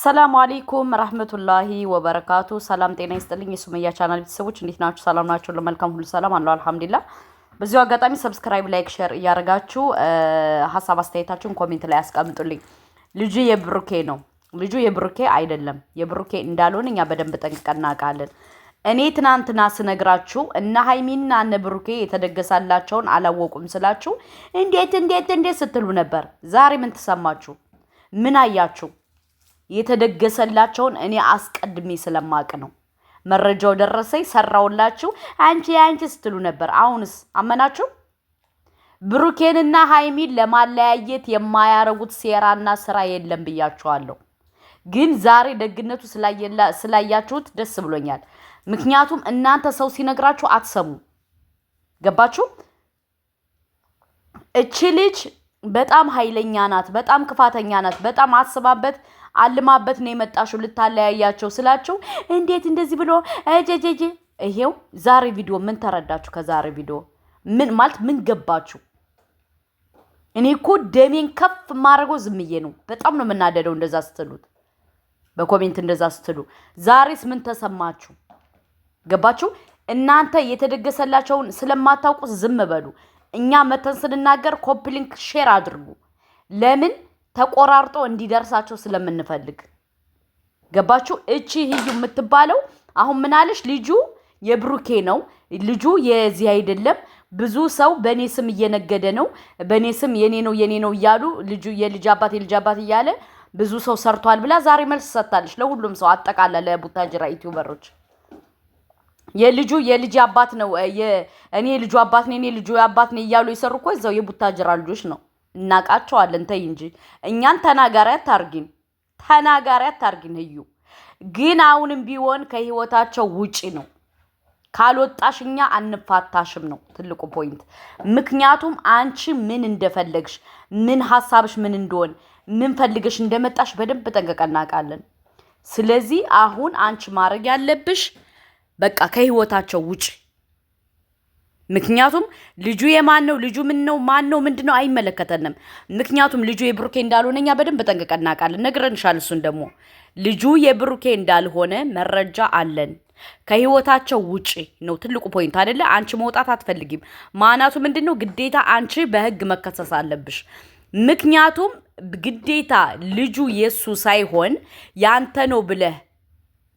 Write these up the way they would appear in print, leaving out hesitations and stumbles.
ሰላም አለይኩም ረህመቱላሂ ወበረካቱ። ሰላም ጤና ይስጥልኝ የሱመያ ቻናል ቤተሰቦች እንዴት ናችሁ? ሰላም ናችሁ? ለመልካም ሁሉ ሰላም አለው አልሐምዱሊላህ። በዚሁ አጋጣሚ ሰብስክራይብ፣ ላይክ፣ ሼር እያደረጋችሁ ሀሳብ አስተያየታችሁን ኮሜንት ላይ አስቀምጡልኝ። ልጁ የብሩኬ ነው። ልጁ የብሩኬ አይደለም። የብሩኬ እንዳልሆነ እኛ በደንብ ጠንቅቀን እናውቃለን። እኔ ትናንትና ስነግራችሁ እነ ሀይሚና እነ ብሩኬ የተደገሳላቸውን አላወቁም ስላችሁ እንዴት ስትሉ ነበር። ዛሬ ምን ተሰማችሁ? ምን አያችሁ? የተደገሰላቸውን እኔ አስቀድሜ ስለማቅ ነው። መረጃው ደረሰኝ ሰራውላችሁ። አንቺ ስትሉ ነበር። አሁንስ አመናችሁ? ብሩኬንና ሃይሚን ለማለያየት የማያረጉት ሴራና ስራ የለም ብያችኋለሁ። ግን ዛሬ ደግነቱ ስላያችሁት ደስ ብሎኛል። ምክንያቱም እናንተ ሰው ሲነግራችሁ አትሰሙ። ገባችሁ? እቺ ልጅ በጣም ኃይለኛ ናት፣ በጣም ክፋተኛ ናት፣ በጣም አስባበት አልማበት ነው የመጣሽው ልታለያያቸው ስላችሁ እንዴት እንደዚህ ብሎ እጄጄጄ። ይሄው ዛሬ ቪዲዮ ምን ተረዳችሁ? ከዛሬ ቪዲዮ ምን ገባችሁ? እኔ እኮ ደሜን ከፍ ማድረገው ዝምዬ ነው። በጣም ነው የምናደደው እንደዛ ስትሉት፣ በኮሜንት እንደዛ ስትሉ። ዛሬስ ምን ተሰማችሁ? ገባችሁ? እናንተ የተደገሰላቸውን ስለማታውቁ ዝም በሉ። እኛ መተን ስንናገር ኮፒ ሊንክ ሼር አድርጉ። ለምን ተቆራርጦ እንዲደርሳቸው ስለምንፈልግ። ገባችሁ? እቺ ህዩ የምትባለው አሁን ምናለሽ? ልጁ የብሩኬ ነው፣ ልጁ የዚህ አይደለም። ብዙ ሰው በኔ ስም እየነገደ ነው፣ በኔ ስም የኔ ነው እያሉ ልጁ የልጅ አባት እያለ ብዙ ሰው ሰርቷል ብላ ዛሬ መልስ ሰጣለች ለሁሉም ሰው አጠቃላ ለቡታጅራ ዩቲዩበሮች። የልጅ አባት ነው እኔ ልጁ አባት ነኝ እኔ ልጁ አባት ነኝ እያሉ ይሰሩ እኮ እዛው የቡታጅራ ልጆች ነው። እናቃቸዋለን። ተይ እንጂ እኛን ተናጋሪ አታርጊን። ህዩ ግን አሁንም ቢሆን ከህይወታቸው ውጪ ነው። ካልወጣሽ እኛ አንፋታሽም ነው ትልቁ ፖይንት። ምክንያቱም አንቺ ምን እንደፈለግሽ፣ ምን ሐሳብሽ ምን እንደሆነ፣ ምን ፈልገሽ እንደመጣሽ በደንብ ጠንቅቀን እናውቃለን። ስለዚህ አሁን አንቺ ማድረግ ያለብሽ በቃ ከህይወታቸው ውጪ። ምክንያቱም ልጁ የማን ነው? ልጁ ምን ነው? ማን ነው? ምንድነው? አይመለከተንም። ምክንያቱም ልጁ የብሩኬ እንዳልሆነ እኛ በደንብ ጠንቅቀን እናውቃለን። ነግረንሻል። እሱን ደግሞ ልጁ የብሩኬ እንዳልሆነ መረጃ አለን። ከህይወታቸው ውጪ ነው ትልቁ ፖይንት አይደለ? አንቺ መውጣት አትፈልጊም። ማናቱ ምንድነው? ግዴታ አንቺ በህግ መከሰስ አለብሽ። ምክንያቱም ግዴታ ልጁ የሱ ሳይሆን ያንተ ነው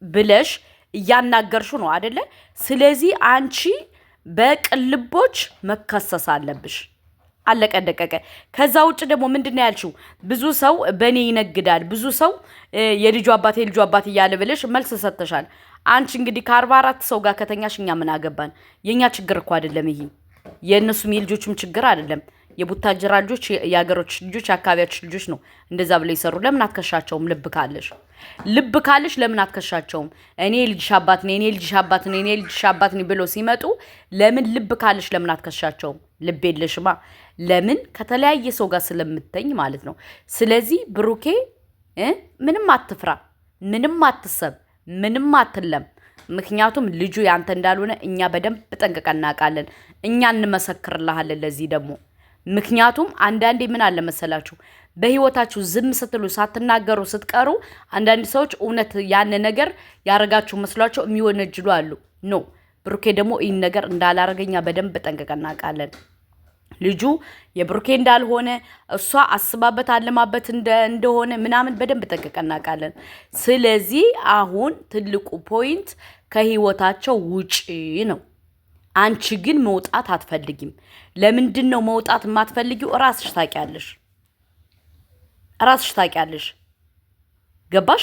ብለሽ እያናገርሹ ነው አይደለ? ስለዚህ አንቺ በቅልቦች መከሰስ አለብሽ። አለቀ ደቀቀ። ከዛ ውጭ ደግሞ ምንድነው ያልሽው? ብዙ ሰው በኔ ይነግዳል፣ ብዙ ሰው የልጁ አባት እያለ ብለሽ መልስ ሰጥተሻል። አንቺ እንግዲህ ከ44 ሰው ጋር ከተኛሽ እኛ ምን አገባን? የኛ ችግር እኮ አይደለም ይሄ። የእነሱም የልጆችም ችግር አይደለም። የቡታጅራ ልጆች፣ የሀገሮች ልጆች፣ የአካባቢዎች ልጆች ነው እንደዛ ብለው ይሰሩ። ለምን አትከሻቸውም? ልብ ካለሽ ለምን አትከሻቸውም? እኔ ልጅሽ አባት ነኝ ብሎ ሲመጡ ለምን ልብ ካለሽ ለምን አትከሻቸውም? ልብ የለሽማ። ለምን? ከተለያየ ሰው ጋር ስለምተኝ ማለት ነው። ስለዚህ ብሩኬ ምንም አትፍራ፣ ምንም አትሰብ፣ ምንም አትለም። ምክንያቱም ልጁ ያንተ እንዳልሆነ እኛ በደንብ ጠንቅቀን እናውቃለን። እኛ እንመሰክርልሃለን ለዚህ ደግሞ። ምክንያቱም አንዳንዴ ምን አለ መሰላችሁ፣ በህይወታችሁ ዝም ስትሉ ሳትናገሩ ስትቀሩ አንዳንድ ሰዎች እውነት ያን ነገር ያረጋችሁ መስሏቸው የሚወነጅሉ አሉ። ኖ ብሩኬ ደግሞ ይህን ነገር እንዳላረገኛ በደንብ ጠንቅቀን እናውቃለን። ልጁ የብሩኬ እንዳልሆነ እሷ አስባበት አለማበት እንደሆነ ምናምን በደንብ ጠንቅቀን እናውቃለን። ስለዚህ አሁን ትልቁ ፖይንት ከህይወታቸው ውጪ ነው። አንቺ ግን መውጣት አትፈልጊም። ለምንድን ነው መውጣት የማትፈልጊው? ራስሽ ታውቂያለሽ። ገባሽ?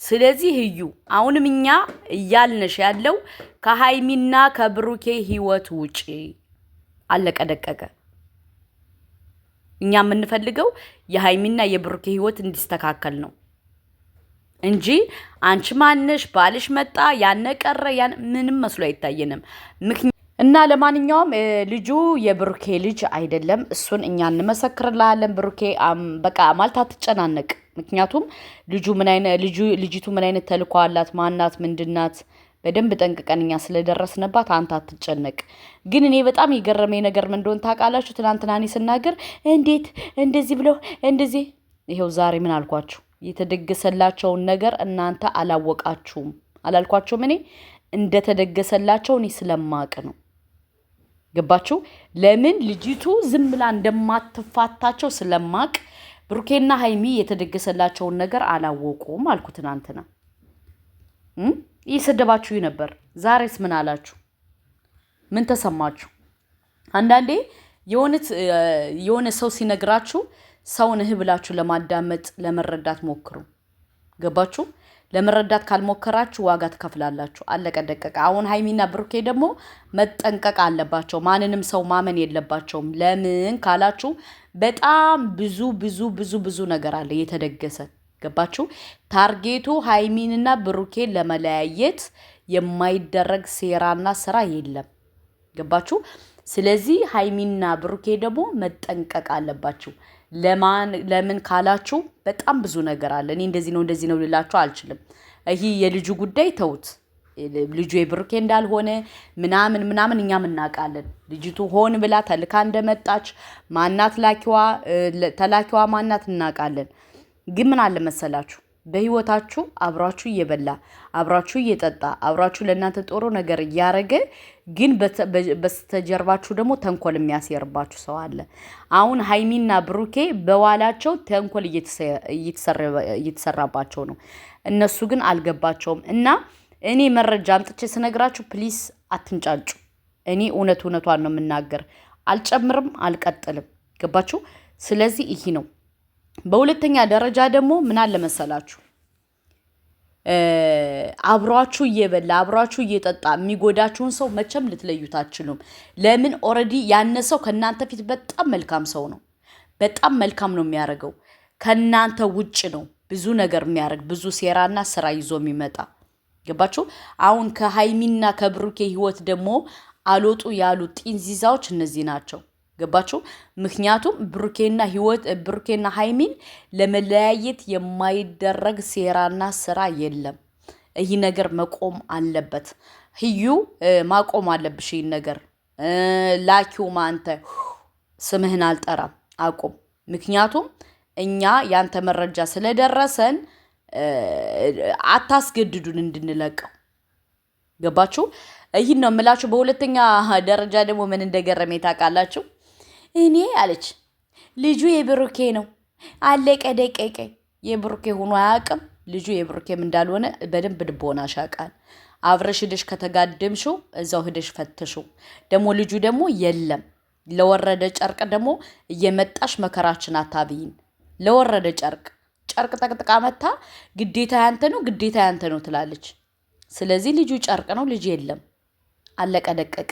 ስለዚህ ህዩ አሁንም እኛ እያልነሽ ያለው ከሃይሚና ከብሩኬ ህይወት ውጪ። አለቀ ደቀቀ። እኛ የምንፈልገው የሃይሚና የብሩኬ ህይወት እንዲስተካከል ነው እንጂ አንቺ ማነሽ ባልሽ መጣ ያነቀረ ምንም መስሎ አይታየንም። እና ለማንኛውም ልጁ የብሩኬ ልጅ አይደለም። እሱን እኛ እንመሰክርልሃለን። ብሩኬ በቃ ማለት አትጨናነቅ። ምክንያቱም ልጅቱ ምን አይነት ተልእኮ አላት፣ ማናት፣ ምንድናት በደንብ ጠንቅቀን እኛ ስለደረስንባት አንተ አትጨነቅ። ግን እኔ በጣም የገረመኝ ነገር ምን እንደሆነ ታውቃላችሁ? ትናንትና እኔ ስናገር እንዴት እንደዚህ ብለው እንደዚህ ይሄው ዛሬ ምን አልኳችሁ? የተደገሰላቸውን ነገር እናንተ አላወቃችሁም አላልኳችሁም? እኔ እንደተደገሰላቸው እኔ ስለማቅ ነው። ገባችሁ? ለምን ልጅቱ ዝም ብላ እንደማትፋታቸው ስለማቅ ብሩኬና ሀይሚ የተደገሰላቸውን ነገር አላወቁም አልኩ ትናንትና። እየሰደባችሁ ነበር። ዛሬስ ምን አላችሁ? ምን ተሰማችሁ? አንዳንዴ የሆነ ሰው ሲነግራችሁ ሰውን ብላችሁ ለማዳመጥ ለመረዳት ሞክሩ። ገባችሁ? ለመረዳት ካልሞከራችሁ ዋጋ ትከፍላላችሁ። አለቀ ደቀቀ። አሁን ሀይሚና ብሩኬ ደግሞ መጠንቀቅ አለባቸው። ማንንም ሰው ማመን የለባቸውም። ለምን ካላችሁ በጣም ብዙ ነገር አለ የተደገሰ። ገባችሁ? ታርጌቱ ሀይሚንና ብሩኬን ለመለያየት የማይደረግ ሴራና ስራ የለም። ገባችሁ? ስለዚህ ሀይሚና ብሩኬ ደግሞ መጠንቀቅ አለባችሁ። ለምን ካላችሁ በጣም ብዙ ነገር አለ። እኔ እንደዚህ ነው ልላችሁ አልችልም። ይሄ የልጁ ጉዳይ ተውት። ልጁ የብሩኬ እንዳልሆነ ምናምን እኛም እናውቃለን። ልጅቱ ሆን ብላ ተልካ እንደመጣች ማናት ተላኪዋ ማናት እናውቃለን። ግን ምን አለ መሰላችሁ በህይወታችሁ አብራችሁ እየበላ አብራችሁ እየጠጣ አብራችሁ ለእናንተ ጥሩ ነገር እያረገ ግን በስተጀርባችሁ ደግሞ ተንኮል የሚያሴርባችሁ ሰው አለ። አሁን ሀይሚና ብሩኬ በዋላቸው ተንኮል እየተሰራባቸው ነው። እነሱ ግን አልገባቸውም። እና እኔ መረጃ አምጥቼ ስነግራችሁ ፕሊስ አትንጫጩ። እኔ እውነቷን ነው የምናገር። አልጨምርም፣ አልቀጥልም። ገባችሁ? ስለዚህ ይሄ ነው። በሁለተኛ ደረጃ ደግሞ ምን አለ መሰላችሁ አብራችሁ እየበላ አብራችሁ እየጠጣ የሚጎዳችሁን ሰው መቼም ልትለዩት አትችሉም። ለምን ኦልሬዲ ያነ ሰው ከናንተ ፊት በጣም መልካም ሰው ነው። በጣም መልካም ነው የሚያደርገው። ከናንተ ውጭ ነው ብዙ ነገር የሚያደርግ ብዙ ሴራና ስራ ይዞ የሚመጣ። ገባችሁ? አሁን ከሀይሚና ከብሩኬ ህይወት ደግሞ አልወጡ ያሉ ጢንዚዛዎች እነዚህ ናቸው። ገባችሁ? ምክንያቱም ብሩኬና ሀይሚን ለመለያየት የማይደረግ ሴራና ስራ የለም። ይህ ነገር መቆም አለበት። ህዩ ማቆም አለብሽ። ይህ ነገር ላኪው ማንተ ስምህን አልጠራም፣ አቁም። ምክንያቱም እኛ ያንተ መረጃ ስለደረሰን አታስገድዱን እንድንለቀው። ገባችሁ? ይህን ነው የምላችሁ። በሁለተኛ ደረጃ ደግሞ ምን እንደገረመ ታውቃላችሁ? እኔ አለች ልጁ የብሩኬ ነው አለቀ ደቀቀ። የብሩኬ ሆኖ አያውቅም። ልጁ የብሩኬም እንዳልሆነ በደንብ ልቦና ሻቃል። አብረሽ ሄደሽ ከተጋደምሽው እዛው ሄደሽ ፈትሽው። ደግሞ ልጁ ደግሞ የለም። ለወረደ ጨርቅ ደግሞ እየመጣሽ መከራችን አታብይን። ለወረደ ጨርቅ ጠቅጥቃ መታ ግዴታ ያንተ ነው ትላለች። ስለዚህ ልጁ ጨርቅ ነው፣ ልጅ የለም። አለቀ ደቀቀ።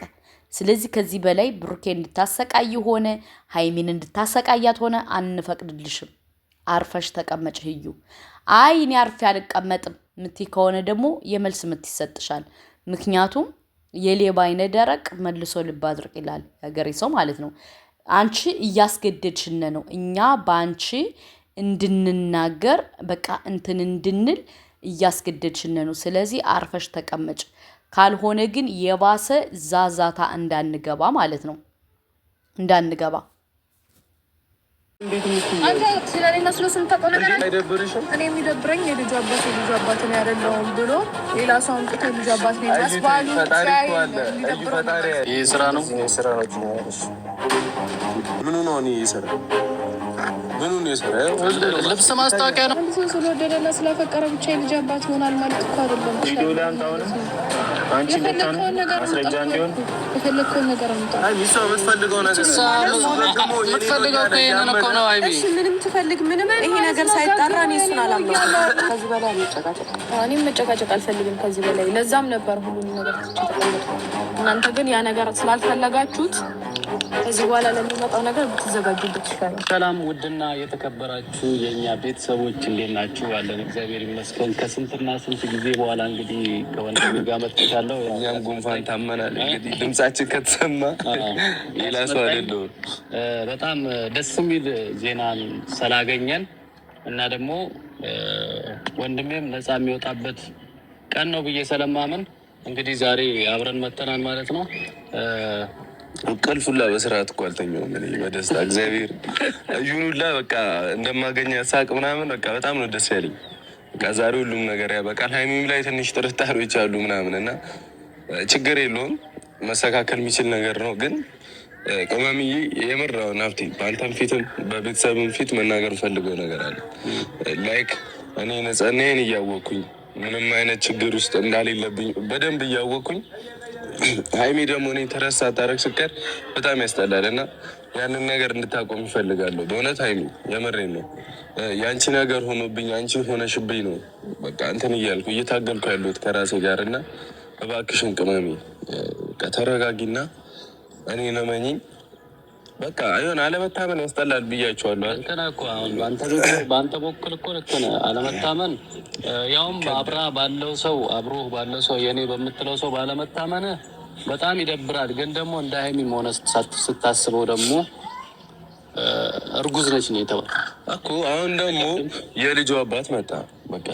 ስለዚህ ከዚህ በላይ ብሩኬ እንድታሰቃይ ሆነ ሀይሚን እንድታሰቃያት ሆነ አንፈቅድልሽም። አርፈሽ ተቀመጭ ህዩ። አይ እኔ አርፌ አልቀመጥም ምትይ ከሆነ ደግሞ የመልስ ምት ይሰጥሻል። ምክንያቱም የሌባ አይነ ደረቅ መልሶ ልብ አድርቅ ይላል ያገሬ ሰው ማለት ነው። አንቺ እያስገደድሽነ ነው እኛ በአንቺ እንድንናገር በቃ እንድንል እያስገደድሽነ ነው። ስለዚህ አርፈሽ ተቀመጭ። ካልሆነ ግን የባሰ ዛዛታ እንዳንገባ ማለት ነው። እንዳንገባ አንተ ስለኔና ስለሱም ታቆነ ነገር አይደብርሽም? እኔ የሚደብረኝ የልጁ አባት ነው ያደለውም ብሎ ሌላ ሰው አምጥቶ የልጁ አባት ነው ያስባሉ። ይሄ ስራ ነው። ምኑ ነው ይሰራ ልብስ ማስታወቂያ ነው። አንድ ሰው ስለወደደና ስለፈቀረ ብቻ የልጅ አባት ይሆናል ማለት እኮ አይደለም። የፈለግከውን ነገር አምጣ። ምንም ትፈልግ ምንም ይሄ ነገር ሳይጣራ እኔ እሱን አላምነውም። ከዚህ በላይ እኔም መጨቃጨቅ አልፈልግም ከዚህ በላይ። ለዛም ነበር ሁሉም ነገር ተቀምጦ። እናንተ ግን ያ ነገር ስላልፈለጋችሁት ከዚህ በኋላ ለሚመጣው ነገር ብትዘጋጁበት ይችላል። ሰላም ውድና የተከበራችሁ የኛ ቤተሰቦች እንዴት ናችሁ? አለን እግዚአብሔር ይመስገን። ከስንትና ስንት ጊዜ በኋላ እንግዲህ ከወንድሜ ጋር መጥቻለሁ። እኛም ጉንፋን ታመናል። እንግዲህ ድምጻችን ከተሰማ ሌላ ሰው አይደለም። በጣም ደስ የሚል ዜናን ስላገኘን እና ደግሞ ወንድሜም ነፃ የሚወጣበት ቀን ነው ብዬ ስለማመን እንግዲህ ዛሬ አብረን መተናል ማለት ነው። እንቅልፍ ሁላ በስርዓት እኮ አልተኛውም እኔ በደስታ እግዚአብሔር እዩን ሁላ በቃ እንደማገኛ ሳቅ ምናምን በቃ በጣም ነው ደስ ያለኝ። በቃ ዛሬ ሁሉም ነገር ያበቃል። ሀይሚም ላይ ትንሽ ጥርጣሬዎች አሉ ምናምን እና ችግር የለውም መስተካከል የሚችል ነገር ነው። ግን ቅመምዬ የምራውን ሀብቴ በአንተም ፊትም በቤተሰብም ፊት መናገር ፈልገው ነገር አለ። ላይክ እኔ ነጻኔን እያወቅኩኝ ምንም አይነት ችግር ውስጥ እንዳሌለብኝ በደንብ እያወቅኩኝ ሀይሚ ደግሞ እኔ ተረሳ ታረግ ስቀር በጣም ያስጠላል እና ያንን ነገር እንድታቆም ይፈልጋለሁ። በእውነት ሀይሚ የምሬን ነው። የአንቺ ነገር ሆኖብኝ አንቺ ሆነሽብኝ ነው በቃ እንትን እያልኩ እየታገልኩ ያሉት ከራሴ ጋር እና እባክሽን ቅመሚ ተረጋጊና እኔ ነመኝኝ። በቃ ይሆን አለመታመን ያስጠላል ብያቸዋለሁ። እንትና እኮ አሁን በአንተ በኩል እኮ ልክ ነህ። አለመታመን ያውም አብራ ባለው ሰው አብሮ ባለው ሰው የኔ በምትለው ሰው ባለመታመን በጣም ይደብራል። ግን ደግሞ እንደ ሀይሚም ሆነ ስታስበው ደግሞ እርጉዝ ነች ነው የተባለ እኮ። አሁን ደግሞ የልጁ አባት መጣ። በቃ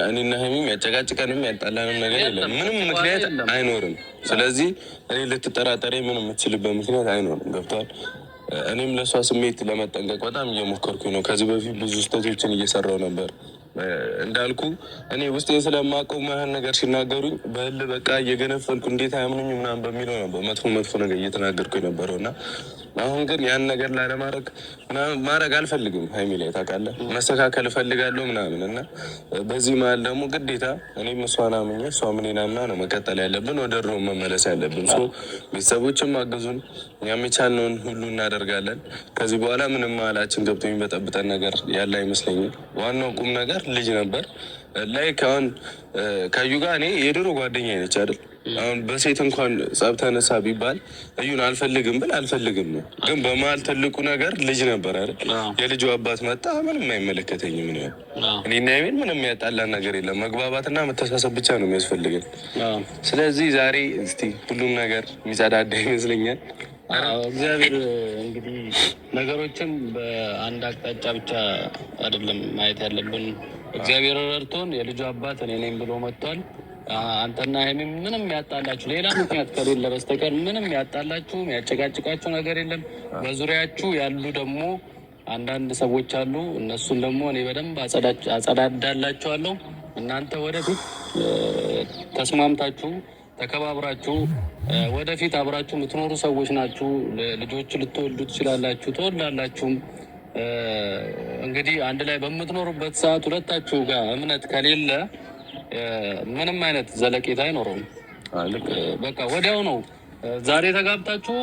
እኔና ሀይሚም ያጨቃጭቀንም ያጣላንም ነገር የለም። ምንም ምክንያት አይኖርም። ስለዚህ እኔ ልትጠራጠሬ ምንም የምትችልበት ምክንያት አይኖርም። ገብቷል። እኔም ለእሷ ስሜት ለመጠንቀቅ በጣም እየሞከርኩኝ ነው። ከዚህ በፊት ብዙ ስህተቶችን እየሰራው ነበር። እንዳልኩ እኔ ውስጤ ስለማውቀው ማህን ነገር ሲናገሩኝ በህል በቃ እየገነፈልኩ እንዴት አያምኑኝ ምናምን በሚለው ነበር መጥፎ ነገር እየተናገርኩ የነበረው እና አሁን ግን ያን ነገር ላለማድረግ ማድረግ አልፈልግም። ሀይሚ ላይ ታውቃለህ መስተካከል እፈልጋለሁ ምናምን እና በዚህ መሀል ደግሞ ግዴታ እኔም እሷን አምኜ እሷ እኔን አምና ነው መቀጠል ያለብን፣ ወደ ድሮ መመለስ ያለብን። ቤተሰቦችም አግዙን፣ እኛም የቻልነውን ሁሉ እናደርጋለን። ከዚህ በኋላ ምንም መሀላችን ገብቶ የሚበጠብጠን ነገር ያለ አይመስለኝም። ዋናው ቁም ነገር ልጅ ነበር ላይክ አሁን ከዩ ጋር እኔ የድሮ ጓደኛ አይነች አይደል? አሁን በሴት እንኳን ጸብ ተነሳ ቢባል እዩን አልፈልግም ብል አልፈልግም ነው። ግን በመሀል ትልቁ ነገር ልጅ ነበር አይደል? የልጁ አባት መጣ። ምንም አይመለከተኝም። ምን ያህል እኔና የሚል ምንም ያጣላን ነገር የለም። መግባባትና መተሳሰብ ብቻ ነው የሚያስፈልገን። ስለዚህ ዛሬ እስቲ ሁሉም ነገር የሚጸዳዳ ይመስለኛል። እግዚአብሔር እንግዲህ ነገሮችን በአንድ አቅጣጫ ብቻ አይደለም ማየት ያለብን። እግዚአብሔር ረድቶን የልጁ አባት እኔ ነኝ ብሎ መጥቷል። አንተና ሀይሚም ምንም ያጣላችሁ ሌላ ምክንያት ከሌለ በስተቀር ምንም ያጣላችሁ ያጨቃጭቃችሁ ነገር የለም። በዙሪያችሁ ያሉ ደግሞ አንዳንድ ሰዎች አሉ። እነሱን ደግሞ እኔ በደንብ አጸዳዳላችኋለሁ። እናንተ ወደፊት ተስማምታችሁ ተከባብራችሁ ወደፊት አብራችሁ የምትኖሩ ሰዎች ናችሁ። ልጆች ልትወልዱ ትችላላችሁ፣ ትወልዳላችሁም። እንግዲህ አንድ ላይ በምትኖሩበት ሰዓት ሁለታችሁ ጋር እምነት ከሌለ ምንም አይነት ዘለቄታ አይኖረውም። በቃ ወዲያው ነው ዛሬ ተጋብታችሁ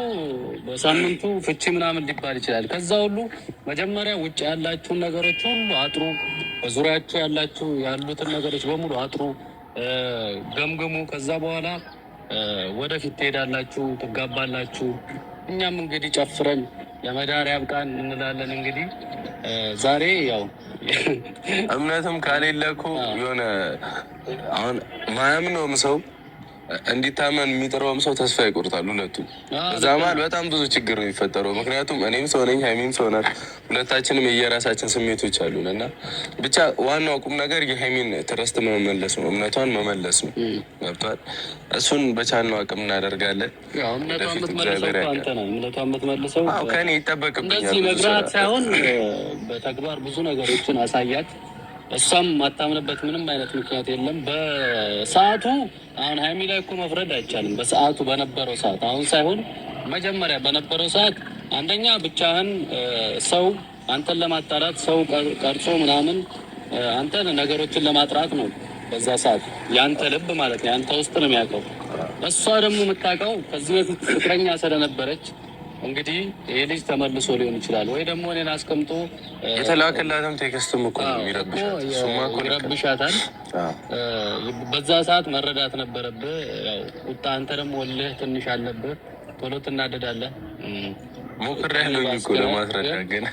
በሳምንቱ ፍቺ ምናምን ሊባል ይችላል። ከዛ ሁሉ መጀመሪያ ውጭ ያላችሁን ነገሮች ሁሉ አጥሩ። በዙሪያችሁ ያሉትን ነገሮች በሙሉ አጥሩ፣ ገምግሙ። ከዛ በኋላ ወደፊት ትሄዳላችሁ፣ ትጋባላችሁ። እኛም እንግዲህ ጨፍረን ለመዳር ያብቃን እንላለን። እንግዲህ ዛሬ ያው እምነትም ካሌለ እኮ የሆነ አሁን ማያምነውም ሰው እንዲታመን የሚጥረውም ሰው ተስፋ ይቆርጣሉ ሁለቱ። እዛ መሀል በጣም ብዙ ችግር ነው የሚፈጠረው። ምክንያቱም እኔም ሰው ነኝ፣ ሀይሚም ሰው ናት። ሁለታችንም የየራሳችን ስሜቶች አሉን እና ብቻ ዋናው ቁም ነገር የሀይሚን ትረስት መመለስ ነው፣ እምነቷን መመለስ ነው። ገብቷል። እሱን በቻልነው አቅም እናደርጋለን። እምነቷን የምትመልሰው ከእኔ ይጠበቅብኛል። እንደዚህ መግራት ሳይሆን በተግባር ብዙ ነገሮችን አሳያት። እሷም ማታምንበት ምንም አይነት ምክንያት የለም። በሰዓቱ አሁን ሀይሚ ላይ እኮ መፍረድ አይቻልም። በሰዓቱ በነበረው ሰዓት አሁን ሳይሆን መጀመሪያ በነበረው ሰዓት አንደኛ ብቻህን ሰው አንተን ለማጣራት ሰው ቀርጾ ምናምን አንተን ነገሮችን ለማጥራት ነው። በዛ ሰዓት ያንተ ልብ ማለት ነው ያንተ ውስጥ ነው የሚያውቀው። እሷ ደግሞ የምታውቀው ከዚህ በፊት ፍቅረኛ ስለነበረች እንግዲህ ይህ ልጅ ተመልሶ ሊሆን ይችላል ወይ ደግሞ እኔን አስቀምጦ የተላከላትም ቴክስትም እኮ ይረብሻታል። በዛ ሰዓት መረዳት ነበረብህ። ያው ቁጣ አንተ ደግሞ ወልህ ትንሽ አለብህ፣ ቶሎ ትናደዳለህ። ሞክሬያለሁ እኮ ለማስረዳት ግን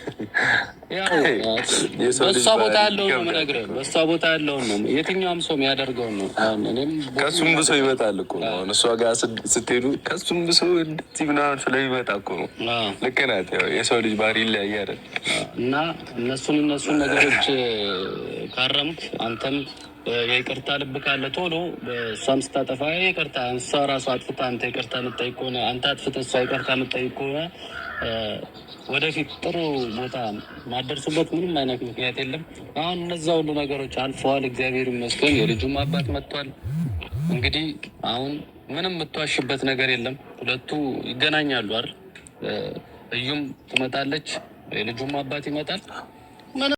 በእሷ ቦታ ያለውን ነው የምነግርህ። በእሷ ቦታ ያለውን ነው የትኛውም ሰው የሚያደርገውን ነው። እኔም ከሱም ብሶ ይመጣል እኮ አሁን እሷ ጋር ስትሄዱ ከሱም ብሶ እንደዚህ ምናምን ስለሚመጣ እኮ ነው። ልክ ናት። የሰው ልጅ ባህሪ ይለያያል እና እነሱን ነገሮች ካረምክ አንተም የይቅርታ ልብ ካለ ቶሎ እሷም ስታጠፋ ይቅርታ፣ እሷ ራሱ አጥፍታ አንተ ይቅርታ የምትጠይቅ ከሆነ አንተ አጥፍተህ እሷ ይቅርታ የምትጠይቅ ከሆነ ወደፊት ጥሩ ቦታ ማደርሱበት ምንም አይነት ምክንያት የለም። አሁን እነዛ ሁሉ ነገሮች አልፈዋል፣ እግዚአብሔር ይመስገን። የልጁም አባት መጥቷል። እንግዲህ አሁን ምንም የምትዋሽበት ነገር የለም። ሁለቱ ይገናኛሉ አይደል? እዩም ትመጣለች፣ የልጁም አባት ይመጣል።